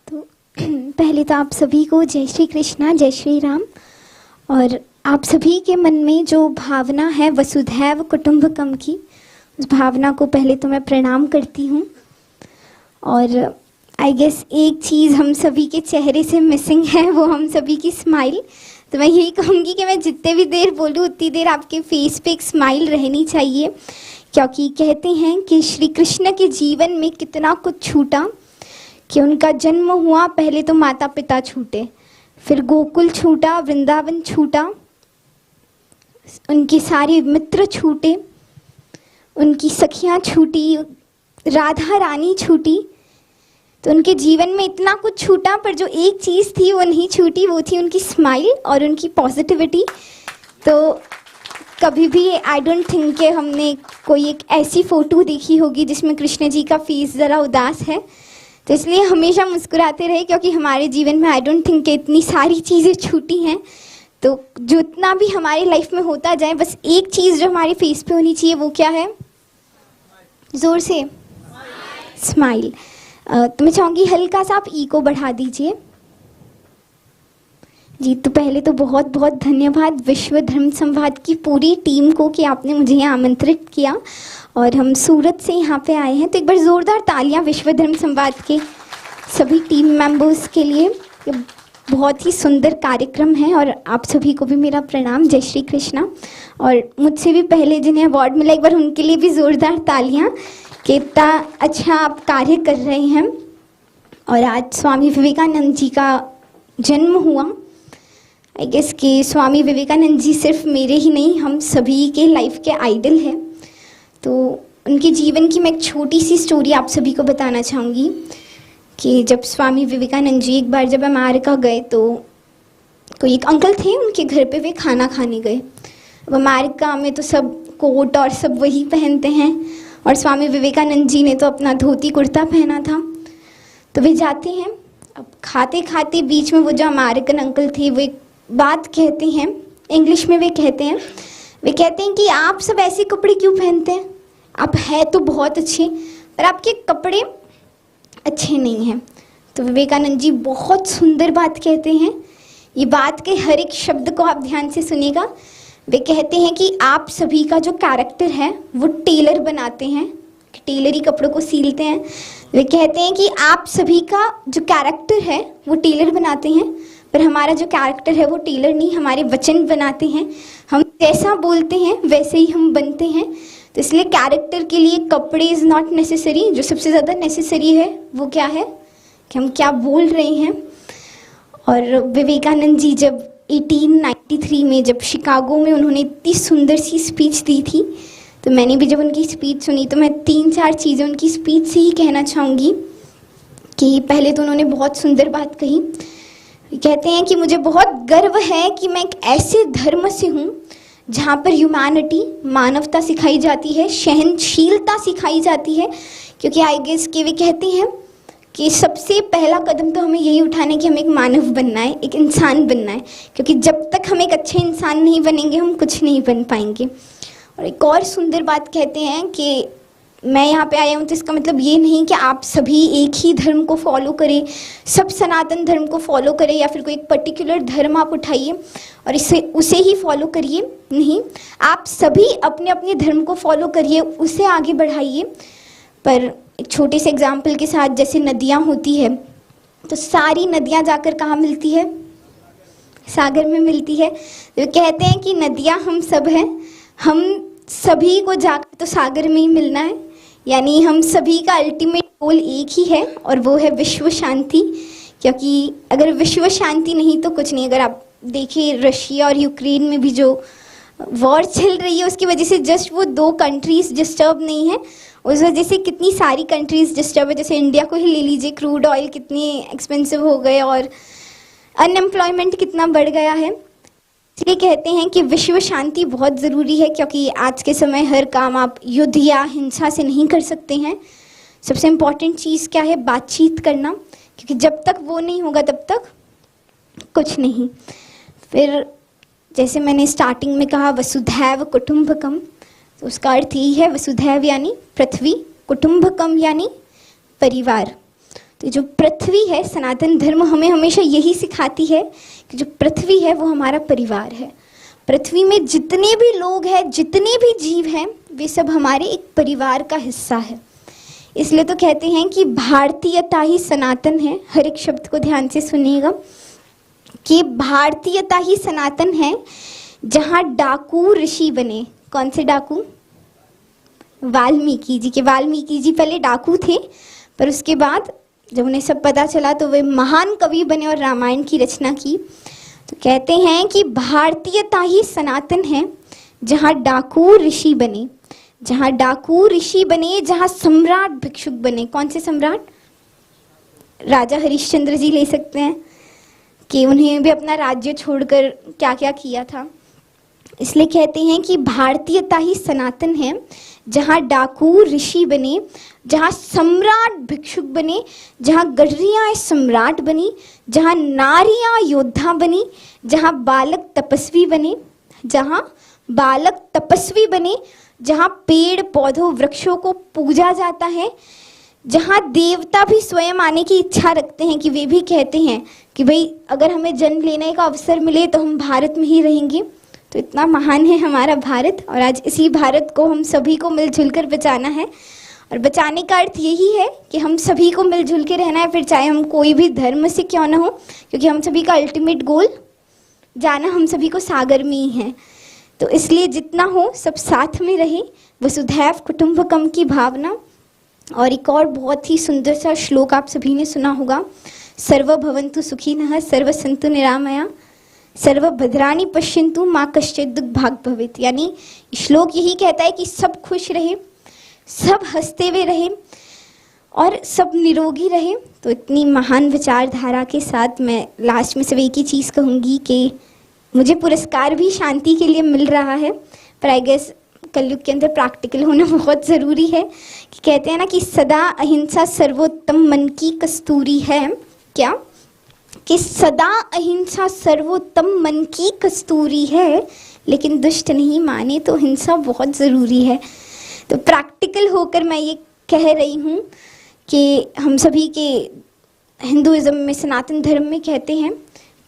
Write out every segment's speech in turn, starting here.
तो पहले तो आप सभी को जय श्री कृष्णा, जय श्री राम। और आप सभी के मन में जो भावना है वसुधैव कुटुंबकम की, उस भावना को पहले तो मैं प्रणाम करती हूँ। और आई गेस एक चीज़ हम सभी के चेहरे से मिसिंग है, वो हम सभी की स्माइल। तो मैं यही कहूँगी कि मैं जितने भी देर बोलूँ उतनी देर आपके फेस पे एक स्माइल रहनी चाहिए, क्योंकि कहते हैं कि श्री कृष्ण के जीवन में कितना कुछ छूटा कि उनका जन्म हुआ, पहले तो माता पिता छूटे, फिर गोकुल छूटा, वृंदावन छूटा, उनके सारे मित्र छूटे, उनकी सखियाँ छूटी, राधा रानी छूटी। तो उनके जीवन में इतना कुछ छूटा, पर जो एक चीज़ थी वो नहीं छूटी, वो थी उनकी स्माइल और उनकी पॉजिटिविटी। तो कभी भी आई डोंट थिंक कि हमने कोई एक ऐसी फ़ोटो देखी होगी जिसमें कृष्ण जी का फेस ज़रा उदास है। तो इसलिए हमेशा मुस्कुराते रहे, क्योंकि हमारे जीवन में आई डोंट थिंक कि इतनी सारी चीज़ें छूटी हैं। तो जितना भी हमारी लाइफ में होता जाए, बस एक चीज़ जो हमारे फेस पे होनी चाहिए वो क्या है? ज़ोर से स्माइल। तो मैं चाहूँगी हल्का सा आप ई को बढ़ा दीजिए जी। तो पहले तो बहुत बहुत धन्यवाद विश्व धर्म संवाद की पूरी टीम को कि आपने मुझे यहाँ आमंत्रित किया और हम सूरत से यहाँ पे आए हैं। तो एक बार ज़ोरदार तालियां विश्व धर्म संवाद के सभी टीम मेंबर्स के लिए। ये बहुत ही सुंदर कार्यक्रम है और आप सभी को भी मेरा प्रणाम, जय श्री कृष्णा। और मुझसे भी पहले जिन्हें अवार्ड मिला, एक बार उनके लिए भी ज़ोरदार तालियां कि इतना अच्छा आप कार्य कर रहे हैं। और आज स्वामी विवेकानंद जी का जन्म हुआ। आई गेस कि स्वामी विवेकानंद जी सिर्फ मेरे ही नहीं, हम सभी के लाइफ के आइडल हैं। तो उनके जीवन की मैं एक छोटी सी स्टोरी आप सभी को बताना चाहूँगी कि जब स्वामी विवेकानंद जी एक बार जब अमेरिका गए, तो कोई एक अंकल थे, उनके घर पे वे खाना खाने गए। अब अमेरिका में तो सब कोट और सब वही पहनते हैं, और स्वामी विवेकानंद जी ने तो अपना धोती कुर्ता पहना था। तो वे जाते हैं, अब खाते खाते बीच में वो जो अमेरिकन अंकल थे वो एक बात कहते हैं, इंग्लिश में वे कहते हैं कि आप सब ऐसे कपड़े क्यों पहनते हैं? आप है तो बहुत अच्छे, पर आपके कपड़े अच्छे नहीं हैं। तो विवेकानंद जी बहुत सुंदर बात कहते हैं। ये बात के हर एक शब्द को आप ध्यान से सुनिएगा। वे कहते हैं कि आप सभी का जो कैरेक्टर है वो टेलर बनाते हैं, टेलरी कपड़ों को सीलते हैं। वे कहते हैं कि आप सभी का जो कैरेक्टर है वो टेलर बनाते हैं, पर हमारा जो कैरेक्टर है वो टेलर नहीं, हमारे वचन बनाते हैं। हम जैसा बोलते हैं वैसे ही हम बनते हैं। तो इसलिए कैरेक्टर के लिए कपड़े इज़ नॉट नेसेसरी। जो सबसे ज़्यादा नेसेसरी है वो क्या है कि हम क्या बोल रहे हैं। और विवेकानंद जी जब 1893 में जब शिकागो में उन्होंने इतनी सुंदर सी स्पीच दी थी, तो मैंने भी जब उनकी स्पीच सुनी तो मैं 3-4 चीज़ें उनकी स्पीच से ही कहना चाहूँगी। कि पहले तो उन्होंने बहुत सुंदर बात कही। कहते हैं कि मुझे बहुत गर्व है कि मैं एक ऐसे धर्म से हूँ जहाँ पर ह्यूमैनिटी, मानवता सिखाई जाती है, सहनशीलता सिखाई जाती है। क्योंकि आई गेस कि वे कहते हैं कि सबसे पहला कदम तो हमें यही उठाना है कि हमें एक मानव बनना है, एक इंसान बनना है। क्योंकि जब तक हम एक अच्छे इंसान नहीं बनेंगे हम कुछ नहीं बन पाएंगे। और एक और सुंदर बात कहते हैं कि मैं यहाँ पे आया हूँ तो इसका मतलब ये नहीं कि आप सभी एक ही धर्म को फॉलो करें, सब सनातन धर्म को फॉलो करें, या फिर कोई एक पर्टिकुलर धर्म आप उठाइए और उसे ही फॉलो करिए। नहीं, आप सभी अपने अपने धर्म को फॉलो करिए, उसे आगे बढ़ाइए। पर एक छोटे से एग्जाम्पल के साथ, जैसे नदियाँ होती है तो सारी नदियाँ जाकर कहाँ मिलती है? सागर में मिलती है। तो कहते हैं कि नदियाँ हम सब हैं, हम सभी को जाकर तो सागर में ही मिलना है। यानी हम सभी का अल्टीमेट गोल एक ही है और वो है विश्व शांति। क्योंकि अगर विश्व शांति नहीं तो कुछ नहीं। अगर आप देखिए रशिया और यूक्रेन में भी जो वॉर चल रही है उसकी वजह से जस्ट वो 2 कंट्रीज़ डिस्टर्ब नहीं है, उस वजह से कितनी सारी कंट्रीज़ डिस्टर्ब है। जैसे इंडिया को ही ले लीजिए, क्रूड ऑयल कितनी एक्सपेंसिव हो गए और अनएम्प्लॉयमेंट कितना बढ़ गया है। इसलिए कहते हैं कि विश्व शांति बहुत ज़रूरी है, क्योंकि आज के समय हर काम आप युद्ध या हिंसा से नहीं कर सकते हैं। सबसे इम्पॉर्टेंट चीज़ क्या है? बातचीत करना, क्योंकि जब तक वो नहीं होगा तब तक कुछ नहीं। फिर जैसे मैंने स्टार्टिंग में कहा वसुधैव कुटुंबकम, तो उसका अर्थ यही है, वसुधैव यानी पृथ्वी, कुटुंबकम यानी परिवार। तो जो पृथ्वी है, सनातन धर्म हमें हमेशा यही सिखाती है कि जो पृथ्वी है वो हमारा परिवार है। पृथ्वी में जितने भी लोग हैं, जितने भी जीव हैं, वे सब हमारे एक परिवार का हिस्सा है। इसलिए तो कहते हैं कि भारतीयता ही सनातन है। हर एक शब्द को ध्यान से सुनिएगा कि भारतीयता ही सनातन है। जहाँ डाकू ऋषि बने, कौन से डाकू? वाल्मीकि जी के। वाल्मीकि जी पहले डाकू थे, पर उसके बाद जब उन्हें सब पता चला तो वे महान कवि बने और रामायण की रचना की। तो कहते हैं कि भारतीयता ही सनातन है, जहाँ डाकू ऋषि बने, जहाँ डाकू ऋषि बने, जहाँ सम्राट भिक्षुक बने। कौन से सम्राट? राजा हरिश्चंद्र जी ले सकते हैं कि उन्हें भी अपना राज्य छोड़कर क्या क्या किया था। इसलिए कहते हैं कि भारतीयता ही सनातन है, जहाँ डाकू ऋषि बने, जहाँ सम्राट भिक्षुक बने, जहाँ गडरियाँ सम्राट बनी, जहाँ नारियाँ योद्धा बनी, जहाँ बालक तपस्वी बने, जहाँ बालक तपस्वी बने, जहाँ पेड़ पौधों वृक्षों को पूजा जाता है, जहाँ देवता भी स्वयं आने की इच्छा रखते हैं, कि वे भी कहते हैं कि भाई अगर हमें जन्म लेने का अवसर मिले तो हम भारत में ही रहेंगे। तो इतना महान है हमारा भारत, और आज इसी भारत को हम सभी को मिलजुल कर बचाना है। और बचाने का अर्थ यही है कि हम सभी को मिलजुल के रहना है, फिर चाहे हम कोई भी धर्म से क्यों ना हो, क्योंकि हम सभी का अल्टीमेट गोल जाना हम सभी को सागर में ही है। तो इसलिए जितना हो सब साथ में रहे, वसुधैव कुटुंबकम की भावना। और एक और बहुत ही सुंदर सा श्लोक आप सभी ने सुना होगा, सर्व भवन्तु सुखिनः सर्व सन्तु निरामया सर्व भद्राणि पश्यन्तु माँ कश्चित् दुर्भाग् भवेत्। यानी श्लोक यही कहता है कि सब खुश रहे, सब हंसते हुए रहे और सब निरोगी रहे। तो इतनी महान विचारधारा के साथ मैं लास्ट में सिर्फ एक ही चीज़ कहूँगी कि मुझे पुरस्कार भी शांति के लिए मिल रहा है, पर आई गेस कलयुग के अंदर प्रैक्टिकल होना बहुत ज़रूरी है। कि कहते हैं ना कि सदा अहिंसा सर्वोत्तम मन की कस्तूरी है। क्या? कि सदा अहिंसा सर्वोत्तम मन की कस्तूरी है, लेकिन दुष्ट नहीं माने तो हिंसा बहुत ज़रूरी है। तो प्रैक्टिकल होकर मैं ये कह रही हूँ कि हम सभी के हिंदुइज्म में, सनातन धर्म में कहते हैं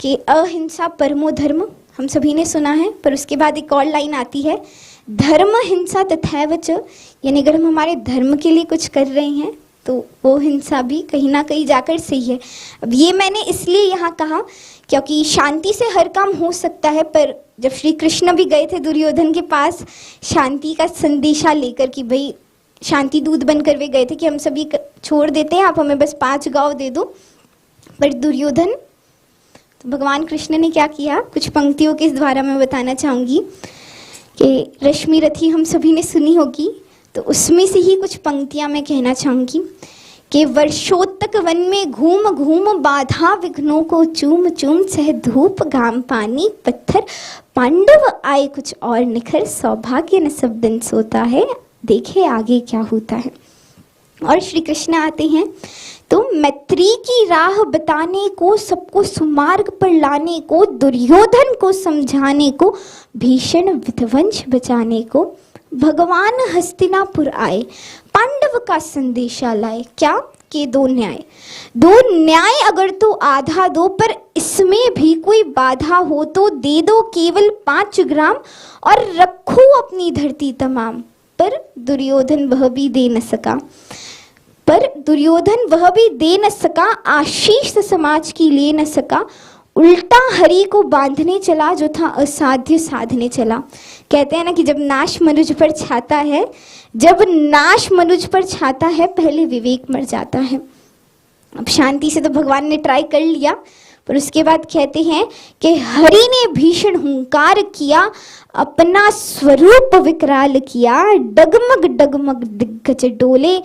कि अहिंसा परमो धर्म, हम सभी ने सुना है। पर उसके बाद एक और लाइन आती है, धर्म हिंसा तथैव च। यानी अगर हम हमारे धर्म के लिए कुछ कर रहे हैं तो वो हिंसा भी कहीं ना कहीं जाकर सही है। अब ये मैंने इसलिए यहाँ कहा क्योंकि शांति से हर काम हो सकता है, पर जब श्री कृष्ण भी गए थे दुर्योधन के पास शांति का संदेशा लेकर कि भाई शांति दूत बनकर वे गए थे कि हम सभी छोड़ देते हैं, आप हमें बस 5 गांव दे दो। पर दुर्योधन, तो भगवान कृष्ण ने क्या किया, कुछ पंक्तियों के द्वारा मैं बताना चाहूँगी कि रश्मि रथी हम सभी ने सुनी होगी, तो उसमें से ही कुछ पंक्तियाँ मैं कहना चाहूँगी कि वर्षों तक वन में घूम घूम बाधा विघ्नों को चूम चूम सह धूप घाम पानी पत्थर पांडव आए कुछ और निखर सौभाग्य न सब दिन सोता है देखे आगे क्या होता है। और श्री कृष्ण आते हैं तो मैत्री की राह बताने को, सबको सुमार्ग पर लाने को, दुर्योधन को समझाने को, भीषण विध्वंस बचाने को भगवान हस्तिनापुर आए, पांडव का संदेशा लाए। क्या? के 2 न्याय। 2 न्याय अगर तो आधा दो, पर इसमें भी कोई बाधा हो तो दे दो केवल 5 ग्राम और रखो अपनी धरती तमाम। पर दुर्योधन वह भी दे न सका, आशीष समाज की ले न सका, उल्टा हरि को बांधने चला जो था असाध्य साधने चला। कहते हैं ना कि जब नाश मनुज पर छाता है पहले विवेक मर जाता है। अब शांति से तो भगवान ने ट्राई कर लिया, पर उसके बाद कहते हैं कि हरि ने भीषण हुंकार किया, अपना स्वरूप विकराल किया, डगमग डगमग दिग्गज डोले,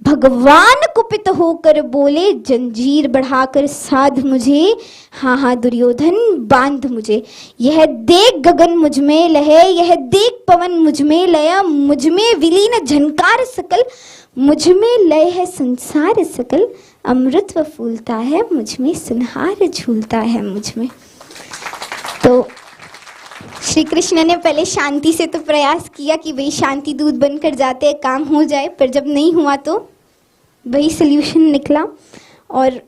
भगवान कुपित होकर बोले, जंजीर बढ़ाकर साध मुझे, हाँ हाँ दुर्योधन बांध मुझे। यह देख गगन मुझ में लहे, यह देख पवन मुझ में लया, मुझ में विलीन झनकार सकल, मुझ में लय है संसार सकल, अमृत फूलता है मुझ में, सुनहार झूलता है मुझ में। तो श्री कृष्ण ने पहले शांति से तो प्रयास किया कि भाई शांति दूत बनकर जाते हैं, काम हो जाए, पर जब नहीं हुआ तो वही सल्यूशन निकला। और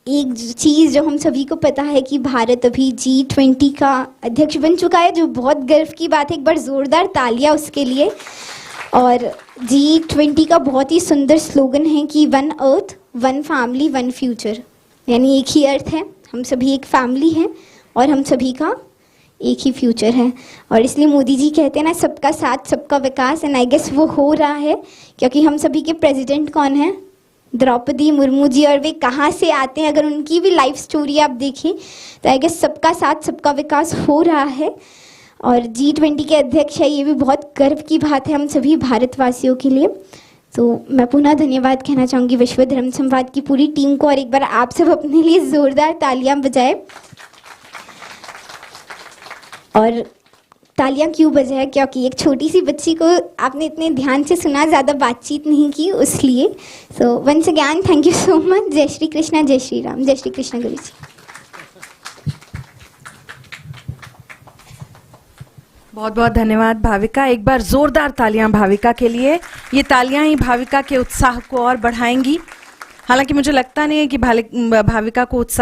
एक चीज़ जो हम सभी को पता है कि भारत अभी G20 का अध्यक्ष बन चुका है, जो बहुत गर्व की बात है। एक बार ज़ोरदार तालियां उसके लिए। और G20 का बहुत ही सुंदर स्लोगन है कि one earth, one family, one future, यानी एक ही अर्थ है, हम सभी एक फैमिली हैं और हम सभी का एक ही फ्यूचर है। और इसलिए मोदी जी कहते हैं ना, सबका साथ सबका विकास, एंड आई गेस वो हो रहा है, क्योंकि हम सभी के प्रेसिडेंट कौन है? द्रौपदी मुर्मू जी। और वे कहाँ से आते हैं? अगर उनकी भी लाइफ स्टोरी आप देखें तो आई गेस सबका साथ सबका विकास हो रहा है। और G20 के अध्यक्ष है, ये भी बहुत गर्व की बात है हम सभी भारतवासियों के लिए। तो मैं पुनः धन्यवाद कहना चाहूँगी विश्व धर्म संवाद की पूरी टीम को। और एक बार आप सब अपने लिए ज़ोरदार तालियां बजाएं। और तालियां क्यों बजाएं? क्योंकि एक छोटी सी बच्ची को आपने इतने ध्यान से सुना, ज़्यादा बातचीत नहीं की, उसलिए। So once again thank you so much. जय श्री कृष्णा, जय श्री राम, जय श्री कृष्ण गुरु जी। बहुत बहुत धन्यवाद भाविका। एक बार जोरदार तालियां भाविका के लिए। ये तालियां ही भाविका के उत्साह को और बढ़ाएंगी। हालांकि मुझे लगता नहीं है कि भाविका को उत्साह